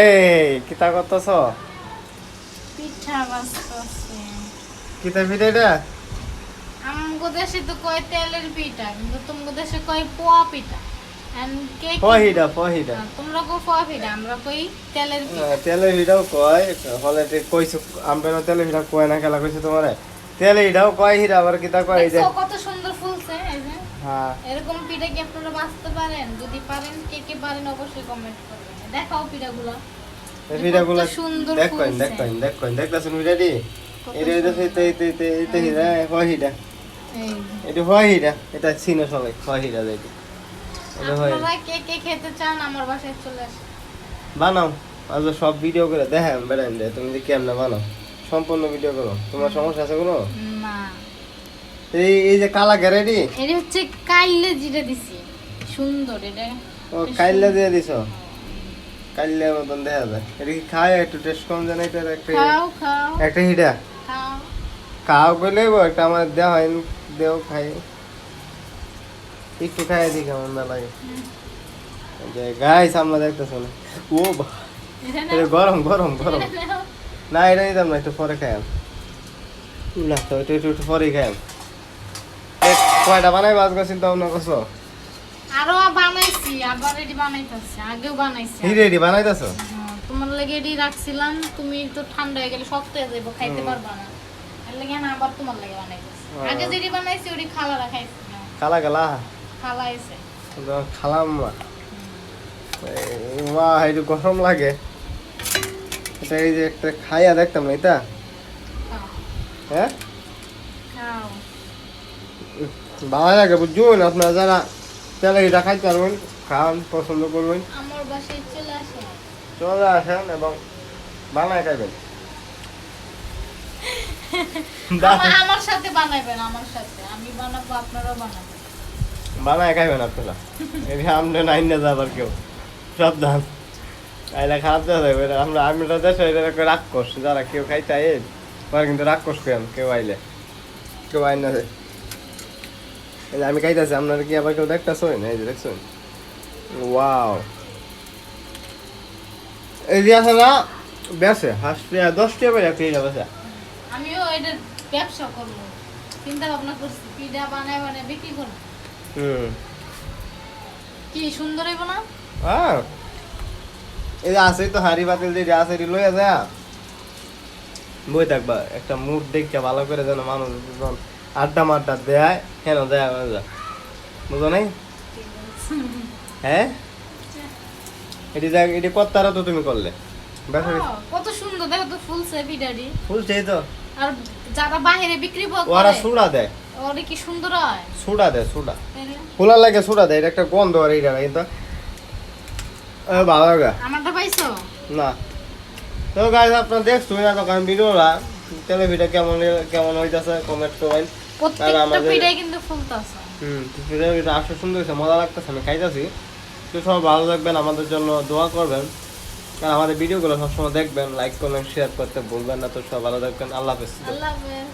এই কিতা করতেছ? পিঠা বানাচ্ছি। কিতা পিঠা এটা? আমগো দেশে তো কয় তেলের পিঠা, কিন্তু তোমাগো দেশে কয় পোয়া পিঠা। এন্ড কে ফহিডা ফহিডা তোমরা কো পোয়া পিঠা, আমরা কই তেলের পিঠা। তেলের পিঠাও কয়, হলে কইছো আমরা তেলের পিঠা কয় না, খেলা কইছো তোমারে তেলের পিঠাও কয়, হিরা আবার কিতা কয় এই যে। দেখো কত সুন্দর ফুলছে এই যে। হ্যাঁ, এরকম পিঠা কি আপনারা বানাতে পারেন? যদি পারেন, কে কে পারেন অবশ্যই কমেন্ট করবেন। দেখাও পিঠাগুলো। এই পিঠাগুলো কত সুন্দর দেখো ফুলছে। দেখো দেখতাছেন পিঠাটি। কত এটা এটা হিরা ফহিডা, এই এটা ফহিডা, এটা চিনো সবাই ফহিডা দেখি। এটা হয় আপনারা কে কে খেতে চান আমার বাসায় চলে আসেন। বানাও, আজ সব ভিডিও করে দেখাম বেড়ান দে, তুমি যে কেমনে বানাও সম্পূর্ণ ভিডিও করো। তোমার সমস্যা আছে কোনো? না, এই যে কালা গ্যারেডি, এটা হচ্ছে কাইলে যেটা দিছি সুন্দর। এটা ও কাইল্লা দিয়ে দিছো, কাইল্লার মতন দেখা যায়। এটা কি খায় একটু টেস্ট কম জানা, এটা একটা খাও খাও একটা হিডা খাও। খাও বলে একটা আমার দেওয়া হয়, দেও খাই, একটু খাই দিই কেমন না লাগে। যে গাইস আমরা দেখতেছো না, ও এটা এটা নাও, গরম গরম গরম। এটা নাও। না এটা নিতাম না, একটু পরে খাইম না, তো এটা একটু পরেই খাইম। কয়টা বানাই বাজ গা চিন্তা ভাবনা করছো? আরো বানাইছি, আবার এটি বানাইতেছি, আগেও বানাইছি। রেডি বানাইতেছো? তোমার লাগে এটি রাখছিলাম, তুমি তো ঠান্ডা হয়ে গেলে শক্ত হয়ে যাবে, খাইতে পারবা না। এর লাগে না আবার তোমার লাগে বানাইতেছি। আগে যেটি বানাইছি ওটি খালা রাখাইছি না, কালা কালা খালা এসে। খালাম মা, একটু গরম লাগে। এটা এই যে একটা খাইয়া দেখতাম না এটা, খাও হ্যাঁ খাও। ভালো লাগে বুঝুন। আপনারা যারা তেলে এটা খাইতে পারবেন, খান পছন্দ করবেন, আমার বাসায় চলে আসে। চলে আসেন এবং বানায় খাইবেন। আমার সাথে বানাইবেন, আমার সাথে আমি বানাবো, আপনারাও বানাবেন। বানায় খাইবেন আপনারা, এটা আমরা নাই না যাবার কেউ সাবধান, আইলা খারাপ দেওয়া যাবে। আমরা দেশে রাক্ষস, যারা কেউ খাইতে আই ওরা কিন্তু রাক্ষস কেন, কেউ আইলে কেউ আইন না যায়। এই যে আমি খাইতেছি, আপনারা কি আবার কেউ দেখতেছেন? এই যে দেখছেন, ওয়াও। এই যে আছে না বেসে হাঁস 10 টাকা করে একটা বেসে। আমিও এটা ব্যবসা করবো চিন্তা ভাবনা করছি, পিঠা বানায় বানায় বিক্রি করবো। কি সুন্দর হইব না? হ্যাঁ, এই যে আছে তো হাড়ি বাতিল যে আছে লইয়া যায় বই থাকবা, একটা মুড দেখে ভালো করে যেন মানুষ যখন আড্ডা মাড্ডা দেয় কেন দেয় বুঝো নাই? হ্যাঁ, এটি কত্তারা তো তুমি করলে কত সুন্দর, দেখো তো ফুলছে পিঠাটি। ফুলছে তো, আর যারা বাইরে বিক্রি ওরা করে সুড়া দেয়, ওরে কি সুন্দর হয়। সুড়া দেয়, সুড়া তাইলে ফুলার লাগে সুড়া দেয়, এটা একটা গন্ধ আর এইটা কিন্তু ভালো লাগে আমারটা পাইছো? না। তো গাইস আপনারা দেখছো না তখন ভিডিওটা তেলে ভিডিও কেমন কেমন হইতাছে কমেন্ট করবেন। প্রত্যেকটা পিঠাই কিন্তু ফুলতাছে। ভিডিওটা আসলে সুন্দর হয়েছে, মজা লাগতেছে, আমি খাইতেছি। তো সবাই ভালো থাকবেন, আমাদের জন্য দোয়া করবেন, আর আমাদের ভিডিওগুলো সবসময় দেখবেন, লাইক করবেন, শেয়ার করতে ভুলবেন না। তো সবাই ভালো থাকবেন, আল্লাহ হাফেজ। আল্লাহ হাফেজ।